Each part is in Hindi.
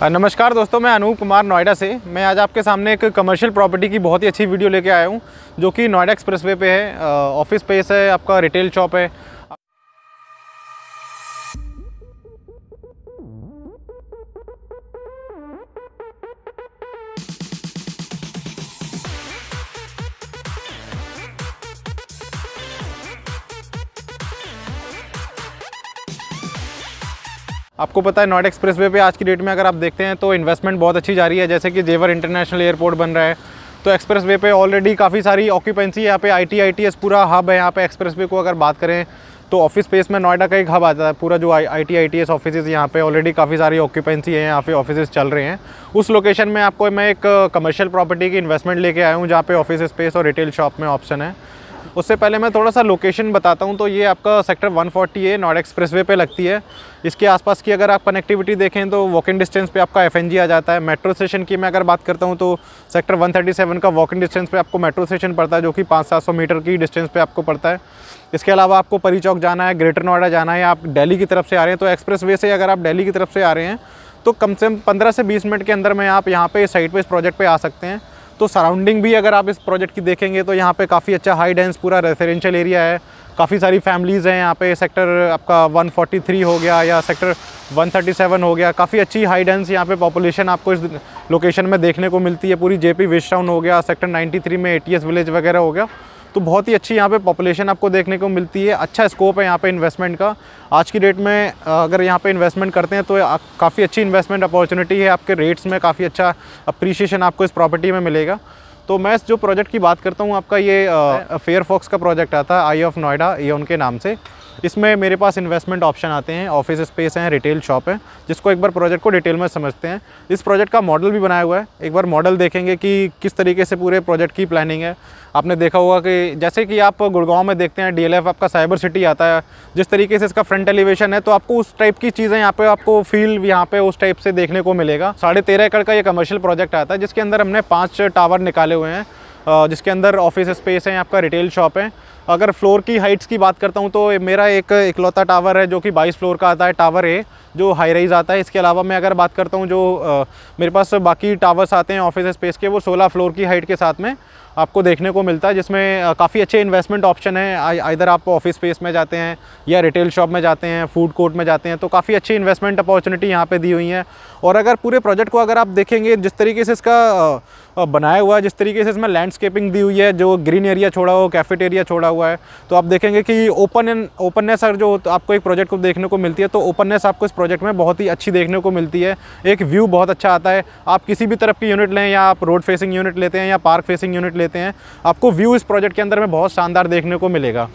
नमस्कार दोस्तों, मैं अनूप कुमार नोएडा से। मैं आज आपके सामने एक कमर्शियल प्रॉपर्टी की बहुत ही अच्छी वीडियो लेके आया हूँ, जो कि नोएडा एक्सप्रेसवे पे है। ऑफिस स्पेस है, आपका रिटेल शॉप है। आपको पता है नोएडा एक्सप्रेसवे पे आज की डेट में अगर आप देखते हैं तो इन्वेस्टमेंट बहुत अच्छी जा रही है। जैसे कि जेवर इंटरनेशनल एयरपोर्ट बन रहा है, तो एक्सप्रेसवे पे ऑलरेडी काफ़ी सारी ऑक्यूपेंसी है। यहाँ पे ITS पूरा हब है। यहाँ पे एक्सप्रेसवे को अगर बात करें तो ऑफिस स्पेस में नोएडा का एक हब आता है। पूरा जो ITS ऑफिस यहाँ पे ऑलरेडी काफ़ी सारी ऑक्यूपेंसी है, यहाँ पे ऑफिस चल रहे हैं। उस लोकेशन में आपको मैं एक कमर्शियल प्रॉपर्टी की इन्वेस्टमेंट लेके आया हूँ, जहाँ पे ऑफिस स्पेस और रिटेल शॉप में ऑप्शन है। उससे पहले मैं थोड़ा सा लोकेशन बताता हूँ। तो ये आपका सेक्टर 140 है, नोएडा एक्सप्रेसवे पे लगती है। इसके आसपास की अगर आप कनेक्टिविटी देखें तो वॉकिंग डिस्टेंस पे आपका FNG आ जाता है। मेट्रो स्टेशन की मैं अगर बात करता हूँ तो सेक्टर 137 का वॉकिंग डिस्टेंस पे आपको मेट्रो स्टेशन पड़ता है, जो कि 500-700 मीटर की डिस्टेंस पे आपको पड़ता है। इसके अलावा आपको परी चौक जाना है, ग्रेटर नोएडा जाना है, या आप दिल्ली की तरफ से आ रहे हैं तो एक्सप्रेसवे से अगर आप दिल्ली की तरफ से आ रहे हैं तो कम से कम 15 से 20 मिनट के अंदर में आप यहाँ पे साइट पे इस प्रोजेक्ट पे आ सकते हैं। तो सराउंडिंग भी अगर आप इस प्रोजेक्ट की देखेंगे तो यहाँ पे काफ़ी अच्छा हाई डेंस पूरा रेजिडेंशियल एरिया है। काफ़ी सारी फैमिलीज़ हैं यहाँ पे। सेक्टर आपका 143 हो गया या सेक्टर 137 हो गया, काफ़ी अच्छी हाई डेंस यहाँ पे पॉपुलेशन आपको इस लोकेशन में देखने को मिलती है। पूरी JP वेस्ट टाउन हो गया, सेक्टर 93 में ATS विलेज वगैरह हो गया, तो बहुत ही अच्छी यहाँ पे पॉपुलेशन आपको देखने को मिलती है। अच्छा स्कोप है यहाँ पे इन्वेस्टमेंट का। आज की डेट में अगर यहाँ पे इन्वेस्टमेंट करते हैं तो काफ़ी अच्छी इन्वेस्टमेंट अपॉर्चुनिटी है। आपके रेट्स में काफ़ी अच्छा अप्रिशिएशन आपको इस प्रॉपर्टी में मिलेगा। तो मैं जो प्रोजेक्ट की बात करता हूँ, आपका ये फेयरफॉक्स का प्रोजेक्ट आता है, आई ऑफ नोएडा एओन के नाम से। इसमें मेरे पास इन्वेस्टमेंट ऑप्शन आते हैं, ऑफिस स्पेस है, रिटेल शॉप है। जिसको एक बार प्रोजेक्ट को डिटेल में समझते हैं। इस प्रोजेक्ट का मॉडल भी बनाया हुआ है। एक बार मॉडल देखेंगे कि किस तरीके से पूरे प्रोजेक्ट की प्लानिंग है। आपने देखा होगा कि जैसे कि आप गुड़गांव में देखते हैं DLF आपका साइबर सिटी आता है, जिस तरीके से इसका फ्रंट एलिवेशन है, तो आपको उस टाइप की चीज़ें यहाँ पे आपको फील यहाँ पे उस टाइप से देखने को मिलेगा। 13.5 एकड़ का ये कमर्शियल प्रोजेक्ट आता है, जिसके अंदर हमने 5 टावर निकाले हुए हैं, जिसके अंदर ऑफिस स्पेस है, आपका रिटेल शॉप है। अगर फ्लोर की हाइट्स की बात करता हूँ तो मेरा एक इकलौता टावर है जो कि 22 फ्लोर का आता है, टावर A, जो हाई राइज आता है। इसके अलावा मैं अगर बात करता हूँ जो मेरे पास बाकी टावर्स आते हैं ऑफिस स्पेस के, वो 16 फ्लोर की हाइट के साथ में आपको देखने को मिलता है, जिसमें काफ़ी अच्छे इन्वेस्टमेंट ऑप्शन है। इधर आप ऑफिस स्पेस में जाते हैं या रिटेल शॉप में जाते हैं, फूड कोर्ट में जाते हैं, तो काफ़ी अच्छी इन्वेस्टमेंट अपॉर्चुनिटी यहाँ पे दी हुई है। और अगर पूरे प्रोजेक्ट को अगर आप देखेंगे, जिस तरीके से इसका बनाया हुआ है, जिस तरीके से इसमें लैंडस्केपिंग दी हुई है, जो ग्रीन एरिया छोड़ा हुआ, कैफेटेरिया छोड़ा हुआ है, तो आप देखेंगे कि ओपननेस जो आपको एक प्रोजेक्ट को देखने को मिलती है, तो ओपननेस आपको इस प्रोजेक्ट में बहुत ही अच्छी देखने को मिलती है। एक व्यू बहुत अच्छा आता है। आप किसी भी तरफ की यूनिट लें, या आप रोड फेसिंग यूनिट लेते हैं या पार्क फेसिंग यूनिट लेते हैं, आपको व्यू इस प्रोजेक्ट के अंदर में बहुत शानदार देखने को मिलेगा।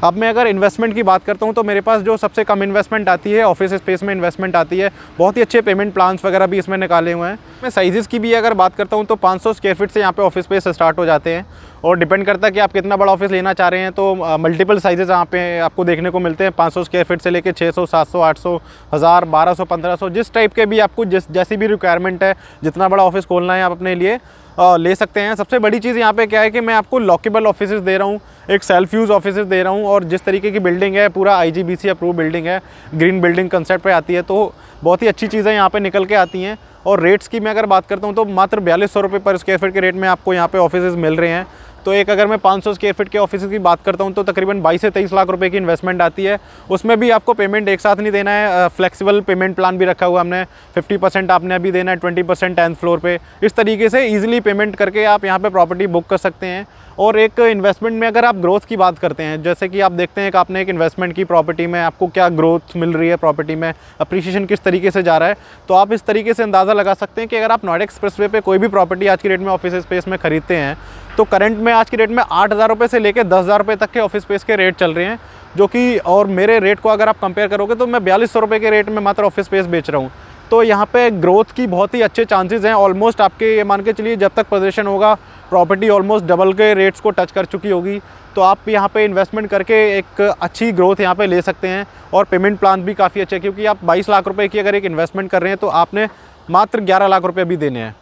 अब मैं अगर इन्वेस्टमेंट की बात करता हूँ तो मेरे पास जो सबसे कम इन्वेस्टमेंट आती है, ऑफिस स्पेस में इन्वेस्टमेंट आती है। बहुत ही अच्छे पेमेंट प्लान्स वगैरह भी इसमें निकाले हुए हैं। मैं साइज़ की भी अगर बात करता हूँ तो 500 स्क्वायर फीट से यहाँ पे ऑफिस स्पेस स्टार्ट हो जाते हैं, और डिपेंड करता है कि आप कितना बड़ा ऑफिस लेना चाह रहे हैं। तो मल्टीपल साइजेस यहाँ पे आपको देखने को मिलते हैं, 500 स्क्वायर फीट से लेकर 600, 700, 800, 1000, 1200, 1500, जिस टाइप के भी आपको जैसी भी रिक्वायरमेंट है, जितना बड़ा ऑफिस खोलना है आप अपने लिए ले सकते हैं। सबसे बड़ी चीज़ यहाँ पे क्या है कि मैं आपको लॉकेबल ऑफिस दे रहा हूँ, एक सेल्फ यूज़ ऑफिस दे रहा हूँ, और जिस तरीके की बिल्डिंग है पूरा IGBC अप्रूव बिल्डिंग है, ग्रीन बिल्डिंग कंसेप्ट पे आती है, तो बहुत ही अच्छी चीज़ें यहाँ पे निकल के आती हैं। और रेट्स की मैं अगर बात करता हूँ तो मात्र 4200 रुपये पर स्क्वायर फीट के रेट में आपको यहाँ पे ऑफिस मिल रहे हैं। तो एक अगर मैं 500 स्क्वायर फीट के ऑफिस की बात करता हूँ तो तकरीबन 22 से 23 लाख रुपए की इन्वेस्टमेंट आती है। उसमें भी आपको पेमेंट एक साथ नहीं देना है, फ्लेक्सिबल पेमेंट प्लान भी रखा हुआ हमने। 50% आपने अभी देना है, 20% 10th फ्लोर पे। इस तरीके से ईजिली पेमेंट करके आप यहाँ पे प्रॉपर्टी बुक कर सकते हैं। और एक इन्वेस्टमेंट में अगर आप ग्रोथ की बात करते हैं, जैसे कि आप देखते हैं कि आपने एक इन्वेस्टमेंट की प्रॉपर्टी में, आपको क्या ग्रोथ मिल रही है, प्रॉपर्टी में अप्रिशिएशन किस तरीके से जा रहा है, तो आप इस तरीके से अंदाज़ा लगा सकते हैं कि अगर आप नोएडा एक्सप्रेसवे पे कोई भी प्रॉपर्टी आज की डेट में ऑफिस स्पेस में खरीदते हैं तो करंट में आज की डेट में 8,000 रुपये से लेकर 10,000 रुपये तक के ऑफिस स्पेस के रेट चल रहे हैं, जो कि और मेरे रेट को अगर आप कंपेयर करोगे तो मैं 4200 रुपये के रेट में मात्र ऑफिस स्पेस बेच रहा हूँ। तो यहाँ पे ग्रोथ की बहुत ही अच्छे चांसेस हैं। ऑलमोस्ट आपके ये मान के चलिए जब तक पोजीशन होगा, प्रॉपर्टी ऑलमोस्ट डबल के रेट्स को टच कर चुकी होगी। तो आप यहाँ पे इन्वेस्टमेंट करके एक अच्छी ग्रोथ यहाँ पे ले सकते हैं। और पेमेंट प्लान भी काफ़ी अच्छे, क्योंकि आप 22 लाख रुपए की अगर एक इन्वेस्टमेंट कर रहे हैं तो आपने मात्र 11 लाख रुपये भी देने हैं।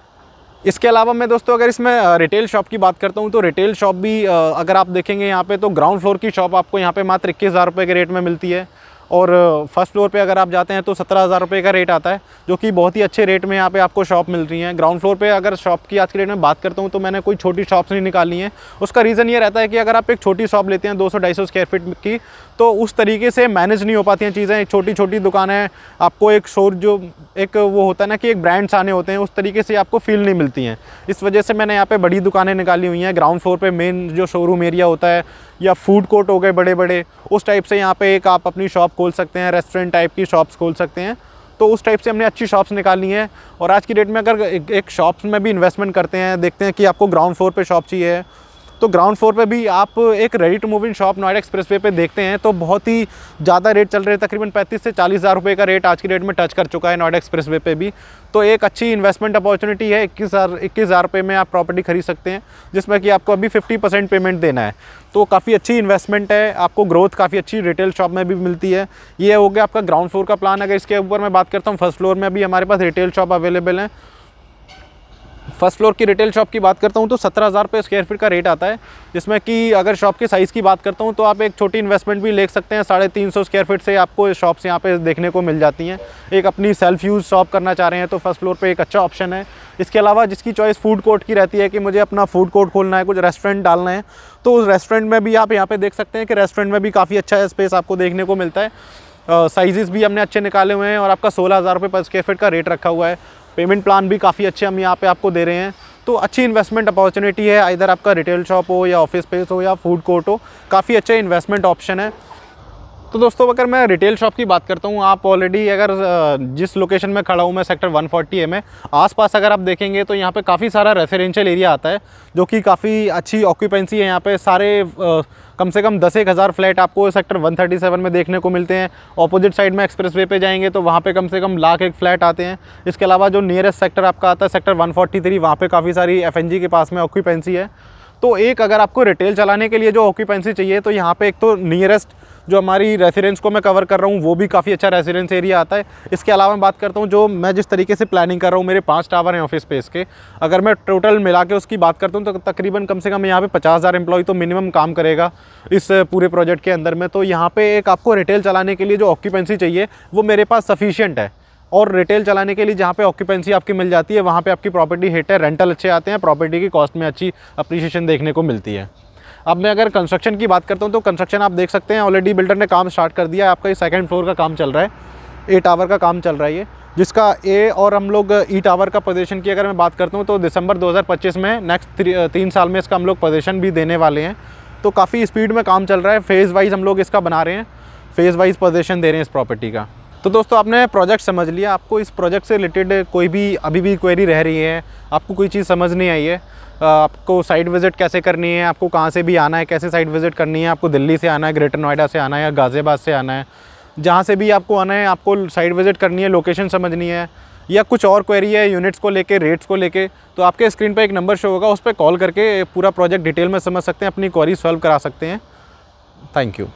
इसके अलावा मैं दोस्तों अगर इसमें रिटेल शॉप की बात करता हूँ तो रिटेल शॉप भी अगर आप देखेंगे यहाँ पे तो ग्राउंड फ्लोर की शॉप आपको यहाँ पे मात्र 21,000 रुपये के रेट में मिलती है। और फर्स्ट फ्लोर पे अगर आप जाते हैं तो 17,000 रुपये का रेट आता है, जो कि बहुत ही अच्छे रेट में यहाँ पे आपको शॉप मिल रही हैं। ग्राउंड फ्लोर पे अगर शॉप की आज के रेट में बात करता हूँ तो मैंने कोई छोटी शॉप्स नहीं निकाली हैं। उसका रीज़न ये रहता है कि अगर आप एक छोटी शॉप लेते हैं 200-250 स्क्वायर फीट की, तो उस तरीके से मैनेज नहीं हो पाती हैं चीज़ें। छोटी छोटी दुकानें आपको एक शोर जो एक वो होता है ना कि एक ब्रांड्स आने होते हैं, उस तरीके से आपको फील नहीं मिलती हैं। इस वजह से मैंने यहाँ पे बड़ी दुकानें निकाली हुई हैं। ग्राउंड फ्लोर पे मेन जो शोरूम एरिया होता है या फूड कोर्ट हो गए बड़े बड़े, उस टाइप से यहाँ पे एक आप अपनी शॉप खोल सकते हैं, रेस्टोरेंट टाइप की शॉप्स खोल सकते हैं। तो उस टाइप से हमने अच्छी शॉप्स निकाली हैं। और आज की डेट में अगर एक शॉप्स में भी इन्वेस्टमेंट करते हैं, देखते हैं कि आपको ग्राउंड फ्लोर पे शॉप चाहिए, तो ग्राउंड फ्लोर पे भी आप एक ready to move in shop Noida expressway पे देखते हैं तो बहुत ही ज़्यादा रेट चल रहे हैं। तकरीबन 35 से 40 हज़ार रुपये का रेट आज की डेट में टच कर चुका है नोएडा एक्सप्रेसवे पे भी। तो एक अच्छी इन्वेस्टमेंट अपॉर्चुनिटी है। 21,000 रुपये में आप प्रॉपर्टी खरीद सकते हैं, जिसमें कि आपको अभी 50% पेमेंट देना है। तो काफ़ी अच्छी इन्वेस्टमेंट है, आपको ग्रोथ काफ़ी अच्छी रिटेल शॉप में भी मिलती है। ये हो गया आपका ग्राउंड फ्लोर का प्लान। अगर इसके ऊपर मैं बात करता हूँ, फर्स्ट फ्लोर में भी हमारे पास रिटेल शॉप अवेलेबल है। फर्स्ट फ्लोर की रिटेल शॉप की बात करता हूँ तो 17,000 रुपये स्क्वायर फीट का रेट आता है, जिसमें कि अगर शॉप के साइज़ की बात करता हूँ तो आप एक छोटी इन्वेस्टमेंट भी ले सकते हैं। 350 स्क्वायर फीट से आपको शॉप्स यहाँ पे देखने को मिल जाती हैं। एक अपनी सेल्फ यूज़ शॉप करना चाह रहे हैं तो फर्स्ट फ्लोर पे एक अच्छा ऑप्शन है। इसके अलावा जिसकी चॉइस फूड कोर्ट की रहती है कि मुझे अपना फूड कोर्ट खोलना है, कुछ रेस्टोरेंट डालना है, तो उस रेस्टोरेंट में भी आप यहाँ पे देख सकते हैं कि रेस्टोरेंट में भी काफ़ी अच्छा स्पेस आपको देखने को मिलता है। साइज़ भी हमने अच्छे निकाले हुए हैं और आपका 16,000 रुपये पर स्क्वायर फीट का रेट रखा हुआ है। पेमेंट प्लान भी काफ़ी अच्छे हम यहाँ पे आपको दे रहे हैं। तो अच्छी इन्वेस्टमेंट अपॉर्चुनिटी है, इधर आपका रिटेल शॉप हो या ऑफिस स्पेस हो या फूड कोर्ट हो, काफ़ी अच्छा इन्वेस्टमेंट ऑप्शन है। तो दोस्तों अगर मैं रिटेल शॉप की बात करता हूँ, आप ऑलरेडी अगर जिस लोकेशन में खड़ा हूँ मैं सेक्टर 140A में, आसपास अगर आप देखेंगे तो यहाँ पे काफ़ी सारा रेसिडेंशियल एरिया आता है, जो कि काफ़ी अच्छी ऑक्यूपेंसी है। यहाँ पे सारे कम से कम 10-1 हज़ार फ्लैट आपको सेक्टर 137 में देखने को मिलते हैं। ऑपोजिट साइड में एक्सप्रेसवे पे जाएंगे तो वहाँ पे कम से कम लाख एक फ्लैट आते हैं। इसके अलावा जो नियरेस्ट सेक्टर आपका आता है सेक्टर 143, वहाँ पे काफ़ी सारी FNG के पास में ऑक्यूपेंसी है। तो एक अगर आपको रिटेल चलाने के लिए जो ऑक्यूपेंसी चाहिए तो यहाँ पे एक तो नियरेस्ट जो हमारी रेसिडेंस को मैं कवर कर रहा हूँ वो भी काफ़ी अच्छा रेसिडेंस एरिया आता है। इसके अलावा मैं बात करता हूँ जो मैं जिस तरीके से प्लानिंग कर रहा हूँ, मेरे 5 टावर हैं ऑफिस स्पेस के, अगर मैं टोटल मिला के उसकी बात करता हूँ तो तकरीबन कम से कम यहाँ पे 50,000 एम्प्लॉय तो मिनिमम काम करेगा इस पूरे प्रोजेक्ट के अंदर में। तो यहाँ पे एक आपको रिटेल चलाने के लिए जो ऑक्यूपेंसी चाहिए वो मेरे पास सफिशिएंट है। और रिटेल चलाने के लिए जहाँ पे ऑक्यूपेंसी आपकी मिल जाती है वहाँ पे आपकी प्रॉपर्टी हिट है, रेंटल अच्छे आते हैं, प्रॉपर्टी की कॉस्ट में अच्छी अप्रिसिएशन देखने को मिलती है। अब मैं अगर कंस्ट्रक्शन की बात करता हूँ तो कंस्ट्रक्शन आप देख सकते हैं ऑलरेडी बिल्डर ने काम स्टार्ट कर दिया है। आपका ये 2nd फ्लोर का काम चल रहा है, A टावर का काम चल रहा है ये, जिसका A और हम लोग E टावर का पोजीशन की अगर मैं बात करता हूँ तो दिसंबर 2025 में नेक्स्ट 3 साल में इसका हम लोग पोजीशन भी देने वाले हैं। तो काफ़ी स्पीड में काम चल रहा है, फेज़ वाइज हम लोग इसका बना रहे हैं, फेज़ वाइज पोजीशन दे रहे हैं इस प्रॉपर्टी का। तो दोस्तों आपने प्रोजेक्ट समझ लिया। आपको इस प्रोजेक्ट से रिलेटेड कोई भी अभी भी क्वेरी रह रही है, आपको कोई चीज़ समझ नहीं आई है, आपको साइट विज़िट कैसे करनी है, आपको कहाँ से भी आना है, कैसे साइट विज़िट करनी है, आपको दिल्ली से आना है, ग्रेटर नोएडा से आना है या गाज़ियाबाद से आना है, जहाँ से भी आपको आना है आपको साइट विज़िट करनी है, लोकेशन समझनी है या कुछ और क्वेरी है यूनिट्स को लेके, रेट्स को लेके, तो आपके स्क्रीन पर एक नंबर शो होगा, उस पर कॉल करके पूरा प्रोजेक्ट डिटेल में समझ सकते हैं, अपनी क्वेरी सॉल्व करा सकते हैं। Thank you.